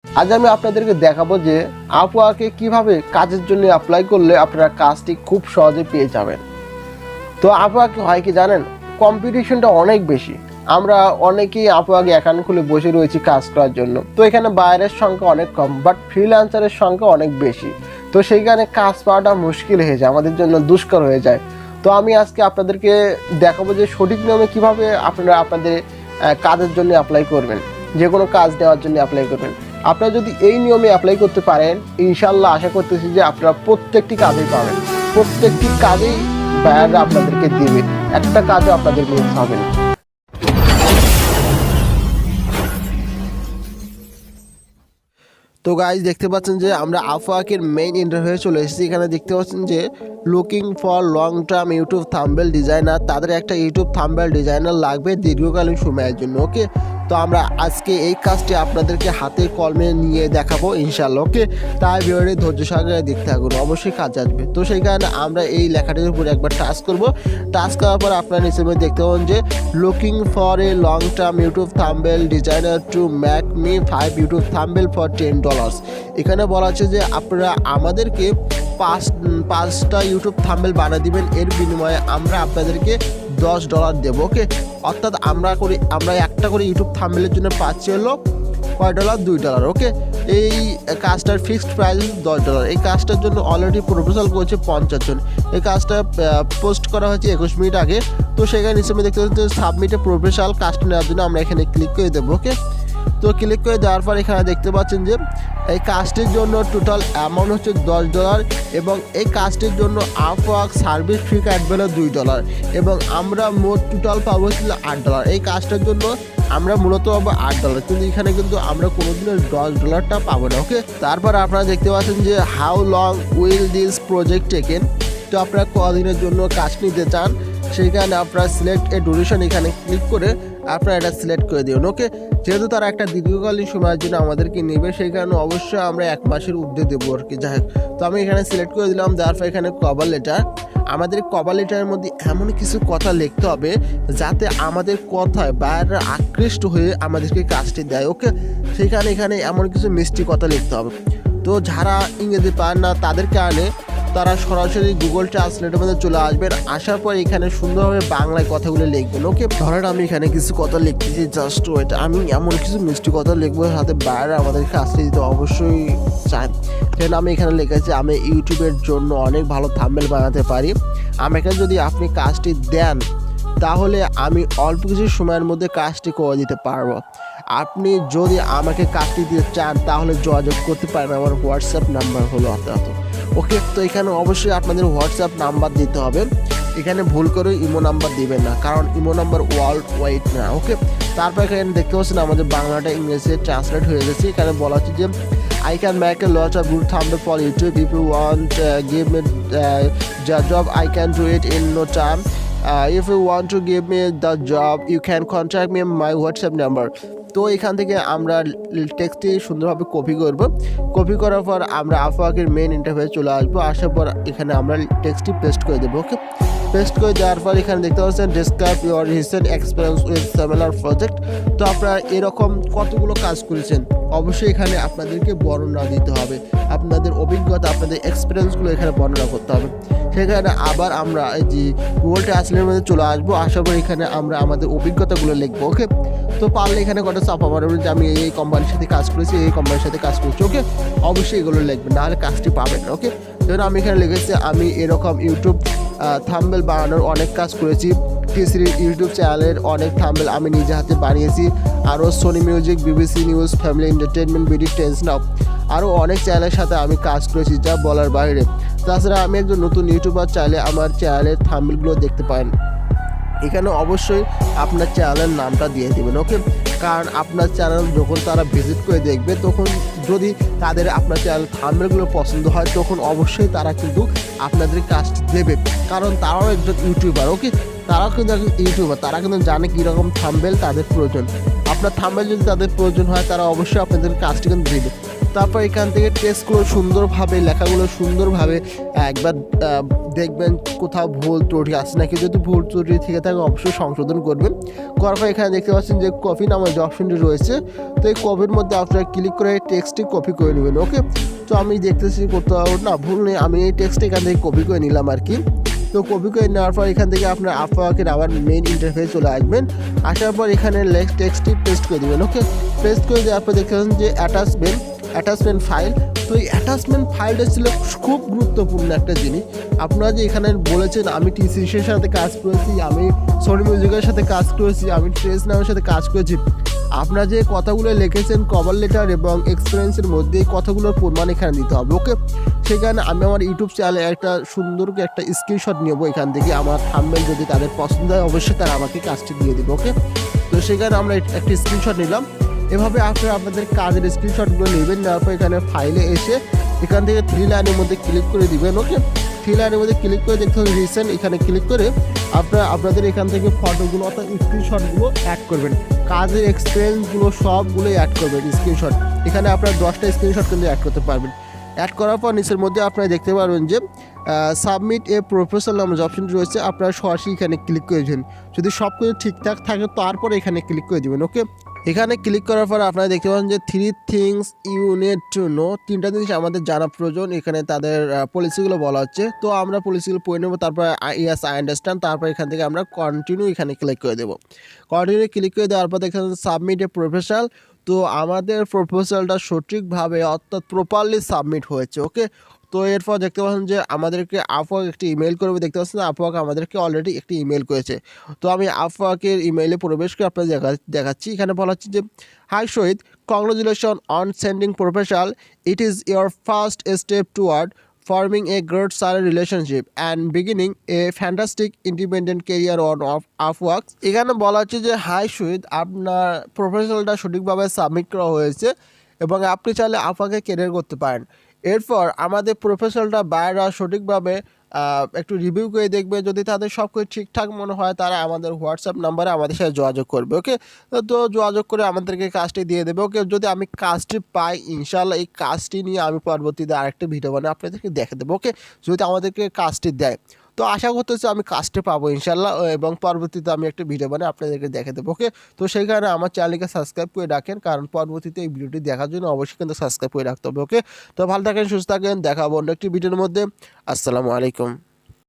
আজ আমি আপনাদেরকে দেখাবো যে আপওয়ার্কে কিভাবে কাজের জন্য অ্যাপ্লাই করলে আপনারা কাজটি খুব সহজে পেয়ে যাবেন। তো আপওয়ার্কে হয় কি জানেন, কম্পিটিশনটা অনেক বেশি। আমরা অনেকেই আপওয়ার্কে অ্যাকাউন্ট খুলে বসে রয়েছি কাজ করার জন্য। তো এখানে বাইরের সংখ্যা অনেক কম, বাট ফ্রিল্যান্সারের সংখ্যা অনেক বেশি। তো সেইখানে কাজ পাওয়াটা মুশকিল হয়ে যায়, আমাদের জন্য দুষ্কর হয়ে যায়। তো আমি আজকে আপনাদেরকে দেখাবো যে সঠিক নিয়মে কিভাবে আপনারা আপনাদের কাজের জন্য অ্যাপ্লাই করবেন, যে কোনো কাজ দেওয়ার জন্য অ্যাপ্লাই করবেন। আপনারা যদি এই নিয়মে অ্যাপ্লাই করতে পারেন, ইনশাল্লাহ আশা করতেছি যে আপনারা প্রত্যেকটি কাজেই পাবেন, প্রত্যেকটি কাজেই বায়াররা আপনাদেরকে দিবে, একটা কাজও আপনাদের মিস হবে না। তো গাইজ দেখতে পাচ্ছেন যে আমরা আপওয়ার্কের মেইন ইন্টারভিউ চলে এসেছি। এখানে দেখতে পাচ্ছেন যে looking for long term YouTube thumbnail designer, তাদের একটা ইউটিউব থাম্বনেল ডিজাইনার লাগবে দীর্ঘকালীন সময়ের জন্য। ওকে, তো আমরা আজকে এই কাজটি আপনাদেরকে হাতে কলমে নিয়ে দেখাবো ইনশাল্লাহ। ওকে, তাই ভিডিওটি ধৈর্য সহকারে দেখতে থাকুন, অবশ্যই কাজ আসবে। তো সেই কারণে আমরা এই লেখাটির উপরে একবার টাচ করব। টাচ করার পর আপনারা নিচের মধ্যে দেখতে পাবেন যে looking for a long term YouTube thumbnail designer to make me 5 YouTube thumbnail for $10। এখানে বলা আছে যে আপনারা আমাদেরকে পাঁচটা ইউটিউব থাম্বনেল বানিয়ে দিবেন, এর বিনিময়ে আমরা আপনাদেরকে $10 দেবো। ওকে, অর্থাৎ আমরা একটা করে ইউটিউব থাম্বনেলের জন্য পাচ্ছি হলো কয় ডলার, $2। ওকে, এই কাজটার ফিক্সড প্রাইস $10। এই কাজটার জন্য অলরেডি প্রপোজাল করেছে 50 জন। এই কাজটা পোস্ট করা হয়েছে 21 মিনিট আগে। তো সেখানে নিচে দেখতে পাচ্ছি সাবমিটে প্রপোজাল, কাজটা নেওয়ার জন্য আমরা এখানে ক্লিক করে দেবো। ওকে, তো ক্লিক করে দেওয়ার পর এখানে দেখতে পাচ্ছেন যে এই কাজটির জন্য টোটাল অ্যামাউন্ট হচ্ছে $10 এবং এই কাজটির জন্য আপওয়ার্ক সার্ভিস ফি কাটবে না $2 এবং আমরা মোট টোটাল পাবো ছিল $8। এই কাজটার জন্য আমরা মূলত পাবো $8, কিন্তু এখানে কিন্তু আমরা কোনোদিনও $10টা পাবো না। ওকে, তারপর আপনারা দেখতে পাচ্ছেন যে how long will this project taken. তো আপনারা কদিনের জন্য কাজ নিতে চান, সেইখানে আপনারা সিলেক্ট এ ডিউরেশন এখানে ক্লিক করে আপনারা এটা সিলেক্ট করে দিন। ওকে, যেহেতু তারা একটা দীর্ঘকালীন সময়ের জন্য আমাদেরকে নেবে, সেই কারণে অবশ্যই আমরা 1 মাসের ঊর্ধ্বে দেবো আর কি। যাই হোক, তো আমি এখানে সিলেক্ট করে দিলাম। দেওয়ার পর এখানে কভার লেটার, আমাদের কভার লেটারের মধ্যে এমন কিছু কথা লিখতে হবে যাতে আমাদের কথায় বায়াররা আকৃষ্ট হয়ে আমাদেরকে কাজটি দেয়। ওকে, সেইখানে এখানে এমন কিছু মিষ্টি কথা লিখতে হবে। তো যারা ইংরেজি পান না তাদের কারণে তারা সরাসরি গুগল ট্রান্সলেটের মধ্যে চলে আসবেন, আসার পর এখানে সুন্দরভাবে বাংলায় কথাগুলো লিখবেন। ওকে, ধরেন আমি এখানে কিছু কথা লিখতেছি, জাস্ট ওয়েট, আমি এমন কিছু মিষ্টি কথা লিখবো যাতে বাইরে আমাদের কাজটি দিতে অবশ্যই চান। সেখানে আমি এখানে লিখেছি আমি ইউটিউবের জন্য অনেক ভালো থাম্বনেল বানাতে পারি, আমাকে যদি আপনি কাজটি দেন তাহলে আমি অল্প কিছু সময়ের মধ্যে কাজটি করে দিতে পারবো। আপনি যদি আমাকে কাজটি দিতে চান তাহলে যোগাযোগ করতে পারেন, আমার হোয়াটসঅ্যাপ নাম্বার হলো আপনার। ওকে, তো এখানে অবশ্যই আপনাদের হোয়াটসঅ্যাপ নাম্বার দিতে হবে, এখানে ভুল করে ইমো নাম্বার দিবেন না, কারণ ইমো নাম্বার ওয়ার্ল্ড ওয়াইড না। ওকে, তারপর এখানে দেখতে পাচ্ছেন আমাদের বাংলাটা ইংরেজিতে ট্রান্সলেট হয়ে গেছে। এখানে বলা হচ্ছে যে I can make a lot of good thumbnail for YouTube. If you want give me job, I can do it in no time. If you want to give me the job, you can contact me on my WhatsApp number. তো এখান থেকে আমরা টেক্সটটি সুন্দরভাবে copy করব। Copy করার পর আমরা আপওয়ার্কের main ইন্টারফেসে চলে আসবো। আসার পর এখানে আমরা টেক্সটটি পেস্ট করে দেবো। ওকে, পেস্ট করে দেওয়ার পর এখানে দেখতে পাচ্ছেন describe your recent experience with similar project. তো আপনারা এরকম কতগুলো কাজ করেছেন অবশ্যই এখানে আপনাদেরকে বর্ণনা দিতে হবে, আপনাদের অভিজ্ঞতা, আপনাদের এক্সপিরিয়েন্সগুলো এখানে বর্ণনা করতে হবে। সেখানে আবার আমরা এই যে গুগল ট্রান্সলেটের মধ্যে চলে আসবো। আসার পর এখানে আমরা আমাদের অভিজ্ঞতাগুলো লিখবো। ওকে, তো পারলে এখানে কটা চাপা মারবেন যে আমি এই কোম্পানির সাথে কাজ করেছি, এই কোম্পানির সাথে কাজ করেছি। ওকে, অবশ্যই এগুলো লিখবেন, নাহলে কাজটি পাবেন না। ওকে, যেমন আমি এখানে লিখেছি আমি এরকম ইউটিউব থাম্বনেল বানানোর অনেক কাজ করেছি, টিসির ইউটিউব চ্যানেলের অনেক থাম্বনেল আমি নিজে হাতে বানিয়েছি, আরও Sony music, BBC news, family entertainment, BD tens now, আরও অনেক চ্যানেলের সাথে আমি কাজ করেছি যা বলার বাইরে। তাছাড়া আমি একজন নতুন ইউটিউবার, চাইলে আমার চ্যানেলের থাম্বনেলগুলো দেখতে পারেন। এখানে অবশ্যই আপনার চ্যানেলের নামটা দিয়ে দেবেন। ওকে, কারণ আপনার চ্যানেল যখন তারা ভিজিট করে দেখবে, তখন যদি তাদের আপনার চ্যানেল থাম্বনেলগুলো পছন্দ হয় তখন অবশ্যই তারা কিন্তু আপনাদের কাজটি দেবে, কারণ তারাও একজন ইউটিউবার। ওকে, তারাও কিন্তু একজন ইউটিউবার, তারা কিন্তু জানে কীরকম থাম্বনেল তাদের প্রয়োজন। আপনার থাম্বনেল যদি তাদের প্রয়োজন হয় তারা অবশ্যই আপনাদের কাজটি কিন্তু দেবে। তারপর এখান থেকে টেক্সটগুলো সুন্দরভাবে, লেখাগুলো সুন্দরভাবে একবার দেখবেন কোথাও ভুল ত্রুটি আসছে নাকি। যদি ভুল ত্রুটি থেকে থাকে অবশ্যই সংশোধন করবেন। করার পর এখানে দেখতে পাচ্ছেন যে কপি নামের যে অপশনটি রয়েছে, তো এই কপির মধ্যে আপনারা ক্লিক করে টেক্সটটি কপি করে নেবেন। ওকে, তো আমি দেখতেছি কোথাও না ভুল নেই, আমি এই টেক্সটটি এখান থেকে কপি করে নিলাম আর কি। তো কপি করে নেওয়ার পর এখান থেকে আপনার আপওয়ার্কের আবার মেইন ইন্টারফেস চলে আসবেন। আসার পর এখানে টেক্সটটি পেস্ট করে দেবেন। ওকে, পেস্ট করে দেওয়ার পর দেখতে পাচ্ছেন যে অ্যাটাচমেন্ট ফাইল। তো এই অ্যাটাচমেন্ট ফাইলটা ছিল খুব গুরুত্বপূর্ণ একটা জিনিস। আপনারা যে এখানে বলেছেন আমি টি-সিরিজের সাথে কাজ করেছি, আমি সোনি মিউজিকের সাথে কাজ করেছি, আমি ট্রেস নামের সাথে কাজ করেছি, আপনারা যে কথাগুলো লিখেছেন কভার লেটার এবং এক্সপিরিয়েন্সের মধ্যে এই কথাগুলোর প্রমাণ এখানে দিতে হবে। ওকে, সেখানে আমি আমার ইউটিউব চ্যানেলে একটা সুন্দর একটা স্ক্রিনশট নেবো এখান থেকে। আমার থাম্বনেল যদি তাদের পছন্দ হয় অবশ্যই তারা আমাকে কাজটি দিয়ে দেবে। ওকে, তো সেখানে আমরা একটা স্ক্রিনশট নিলাম। এভাবে আপনারা আপনাদের কাজের স্ক্রিনশটগুলো নেবেন। নেওয়ার পর এখানে ফাইলে এসে এখান থেকে 3 লাইনের মধ্যে ক্লিক করে দিবেন। ওকে, 3 লাইনের মধ্যে ক্লিক করে দেখতে হবে রিসেন্ট, এখানে ক্লিক করে আপনাদের এখান থেকে ফটোগুলো অর্থাৎ স্ক্রিনশটগুলো অ্যাড করবেন। কাজের এক্সপিরিয়েন্সগুলো সবগুলোই অ্যাড করবেন স্ক্রিনশট। এখানে আপনারা 10টা স্ক্রিনশট কিন্তু অ্যাড করতে পারবেন। অ্যাড করার পর নিচের মধ্যে আপনারা দেখতে পারবেন যে সাবমিট এ প্রপোজাল নামের যে অপশনটি রয়েছে, আপনারা সরাসরি এখানে ক্লিক করে দেবেন। যদি সব কিছু ঠিকঠাক থাকে তারপরে এখানে ক্লিক করে দেবেন। ওকে, এখানে ক্লিক করার পর আপনারা দেখতে পাচ্ছেন যে 3 things you need to know, 3টা জিনিস আমাদের জানা প্রয়োজন। এখানে তাদের পলিসিগুলো বলা হচ্ছে, তো আমরা পলিসিগুলো পড়ে নেবো। তারপর ইয়েস আই আন্ডারস্ট্যান্ড, তারপর এখান থেকে আমরা কন্টিনিউ এখানে ক্লিক করে দেবো। কন্টিনিউ ক্লিক করে দেওয়ার পর দেখতে পাচ্ছেন সাবমিট এ প্রপোজাল। তো আমাদের প্রপোজালটা সঠিকভাবে অর্থাৎ প্রপারলি সাবমিট হয়েছে। ওকে, তো এরপর দেখতে পাচ্ছেন যে আমাদেরকে আপওয়ার্ক একটি ইমেল করবে। দেখতে পাচ্ছেন আপওয়ার্ক আমাদেরকে অলরেডি একটি ইমেল করেছে। তো আমি আপওয়ার্কের ইমেইলে প্রবেশ করে আপনাদের দেখাচ্ছি। এখানে বলা হচ্ছে যে hi Shahid, congratulation on sending proposal, it is your first step toward forming a great solid relationship and beginning a fantastic independent career on Upwork। এখানে বলা হচ্ছে যে হাই শহীদ, আপনার প্রপোজালটা সঠিকভাবে সাবমিট করা হয়েছে এবং আপনি চাইলে আপওয়ার্কে ক্যারিয়ার করতে পারেন। এরপর আমাদের প্রপোজালটা বাইরা সঠিকভাবে একটু রিভিউ করে দেখবে। যদি তাদের সব কিছু ঠিকঠাক মনে হয় তারা আমাদের হোয়াটসঅ্যাপ নাম্বারে আমাদের সাথে যোগাযোগ করবে। ওকে, তো যোগাযোগ করে আমাদেরকে কাজটি দিয়ে দেবে। ওকে, যদি আমি কাজটি পাই ইনশাল্লাহ এই কাজটি নিয়ে আমি পরবর্তীতে আরেকটা ভিডিও বানিয়ে আপনাদেরকে দেখে দেবো। ওকে, যদি আমাদেরকে কাজটি দেয়, তো আশা করতেছি আমি কাজটি পাবো ইনশাল্লাহ এবং পরবর্তীতে আমি একটা ভিডিও বানিয়ে আপনাদেরকে দেখে দেবো। ওকে, তো সেই কারণে আমার চ্যানেলকে সাবস্ক্রাইব করে রাখেন, কারণ পরবর্তীতে এই ভিডিওটি দেখার জন্য অবশ্যই কিন্তু সাবস্ক্রাইব করে রাখতে হবে। ওকে, তো ভালো থাকেন, সুস্থ থাকেন, দেখা হবো অন্য একটি ভিডিওর মধ্যে। আসসালামু আলাইকুম।